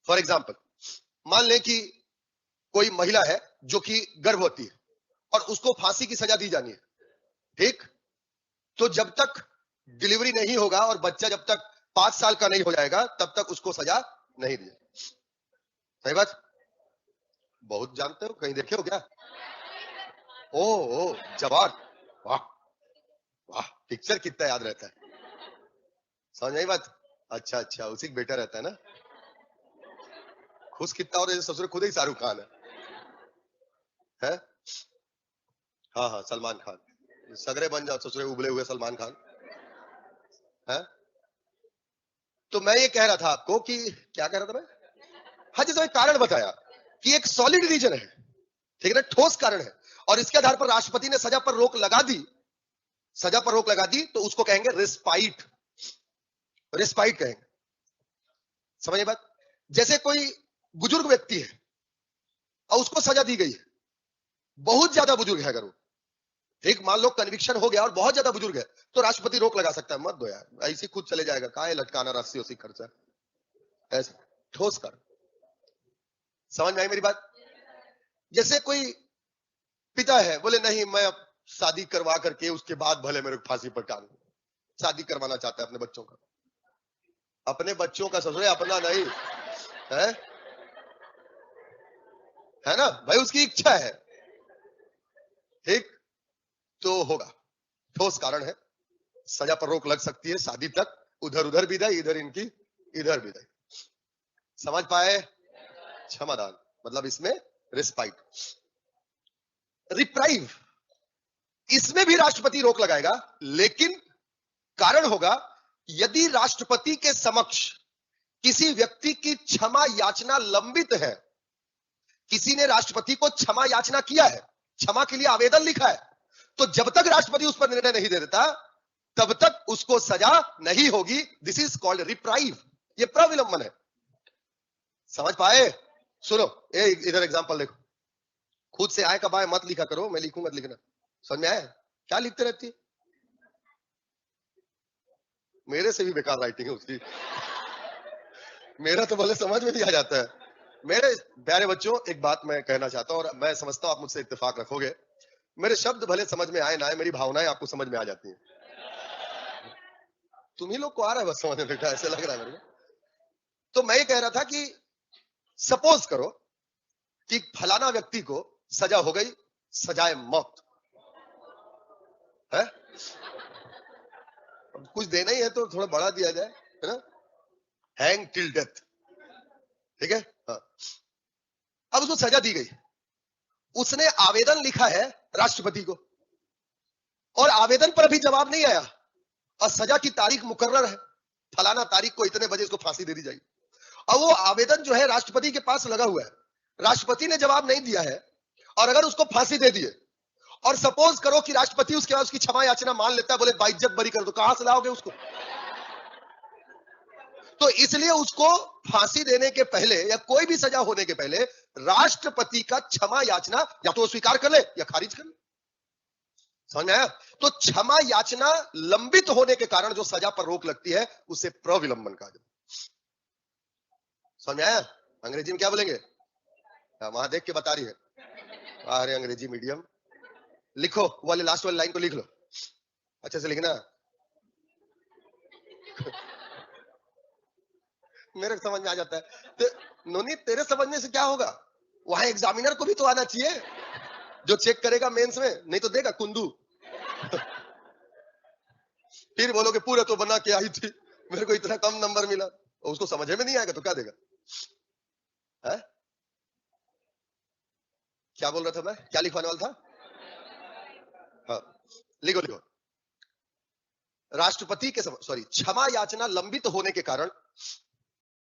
For example, मान लें कि कोई महिला है जो कि गर्भवती है और उसको फांसी की सजा दी जानी है, ठीक? तो जब तक डिलीवरी नहीं होगा और बच्चा जब तक 5 साल का नहीं हो जाएगा तब तक उसको सजा नहीं दी। सही बात? बहुत जानते हो, कहीं देखे हो क्या? ओ जवान, वाह वाह, पिक्चर कितना याद रहता है, समझ आई बात? अच्छा अच्छा, उसी का बेटा रहता है ना, खुश कितना और ससुर खुद ही शाहरुख खान है? हाँ हाँ, सलमान खान, सगरे बन जाओ ससुरे उबले हुए सलमान खान है। तो मैं ये कह रहा था आपको कि क्या कह रहा था मैं? हाँ, जैसे कारण बताया कि एक सॉलिड रीजन है, ठीक है ना, ठोस कारण है, और इसके आधार पर राष्ट्रपति ने सजा पर रोक लगा दी, सजा पर रोक लगा दी, तो उसको कहेंगे रिस्पाइट, रिस्पाइट कहेंगे। समझिए बात? जैसे कोई बुजुर्ग व्यक्ति है और उसको सजा दी गई है, बहुत ज्यादा बुजुर्ग है, अगर वो, ठीक, मान लो कन्विक्शन हो गया और बहुत ज्यादा बुजुर्ग है, तो राष्ट्रपति रोक लगा सकता है, मत दो यार, ऐसे खुद चले जाएगा, काहे लटकाना रस्सी उसी खर्चा, ऐसा ठोस कर। समझ में आई मेरी बात? जैसे कोई पिता है, बोले नहीं मैं अब शादी करवा करके उसके बाद भले मेरे को फांसी पर टांगो, शादी करवाना चाहता है अपने बच्चों का, अपने बच्चों का ससुरे, अपना नहीं है, है ना भाई, उसकी इच्छा है, ठीक, तो होगा, ठोस कारण है, सजा पर रोक लग सकती है, शादी तक, उधर उधर विदाई, इधर इनकी इधर विदाई। समझ पाए? क्षमादान मतलब इसमें रिस्पाइट। रिप्राइव, इसमें भी राष्ट्रपति रोक लगाएगा, लेकिन कारण होगा यदि राष्ट्रपति के समक्ष किसी व्यक्ति की क्षमा याचना लंबित है, किसी ने राष्ट्रपति को क्षमा याचना किया है, क्षमा के लिए आवेदन लिखा है, तो जब तक राष्ट्रपति उस पर निर्णय नहीं दे देता तब तक उसको सजा नहीं होगी। दिस इज कॉल्ड रिप्राइव, ये प्रविलंबन है। समझ पाए? सुनो, इधर एग्जांपल देखो, खुद से आए कब आए मत लिखा करो, मैं लिखूंगा लिखना। समझ में आया? क्या लिखते रहती है? मेरे से भी बेकार राइटिंग है उसकी, मेरा तो भले समझ में नहीं आ जाता है। मेरे प्यारे बच्चों, एक बात मैं कहना चाहता हूं और मैं समझता हूं आप मुझसे इत्तेफाक रखोगे, मेरे शब्द भले समझ में आए ना आए, मेरी भावनाएं आपको समझ में आ जाती हैं। तुम ही लोग को आ रहा है बस समझ में, बेटा ऐसे लग रहा है मेरे को। तो मैं ये कह रहा था कि सपोज करो कि फलाना व्यक्ति को सजा हो गई, सजाए मौत है, कुछ देना ही है तो थोड़ा बढ़ा दिया जाए, है ना, हैंग टिल डेथ, ठीक है। हाँ। अब उसको सजा दी गई, उसने आवेदन लिखा है राष्ट्रपति को और आवेदन पर अभी जवाब नहीं आया और सजा की तारीख मुकर्रर है, फलाना तारीख को इतने बजे इसको फांसी दे दी जाएगी। अब वो आवेदन जो है राष्ट्रपति के पास लगा हुआ है, राष्ट्रपति ने जवाब नहीं दिया है, और अगर उसको फांसी दे दिए और सपोज करो कि राष्ट्रपति उसके बाद उसकी क्षमा याचना मान लेता है, बोले बाइज्जत बरी कर दो, कहां से लाओगे उसको? तो इसलिए उसको फांसी देने के पहले या कोई भी सजा होने के पहले राष्ट्रपति का क्षमा याचना या तो स्वीकार कर ले या खारिज कर ले। समझ में आया? तो क्षमा याचना लंबित होने के कारण जो सजा पर रोक लगती है उसे प्रविलंबन कहा जाता है। समझ में आया? अंग्रेजी में क्या बोलेंगे? वहां देख के बता रही है, अरे अंग्रेजी मीडियम, लिखो वाले लास्ट वाली लाइन को लिख लो, अच्छे से लिखना। मेरे समझ में आ जाता है। तो नोनी तेरे समझने से क्या होगा, वहां एग्जामिनर को भी तो आना चाहिए जो चेक करेगा मेंस में, नहीं तो देगा कुंदू। फिर बोलोगे पूरा तो बना के आई थी, मेरे को इतना कम नंबर मिला, और उसको समझ में नहीं आएगा तो क्या देगा? है? क्या बोल रहा था मैं, क्या लिखवाने वाला था? हाँ, लिखो लिखो। राष्ट्रपति के क्षमा याचना लंबित होने के कारण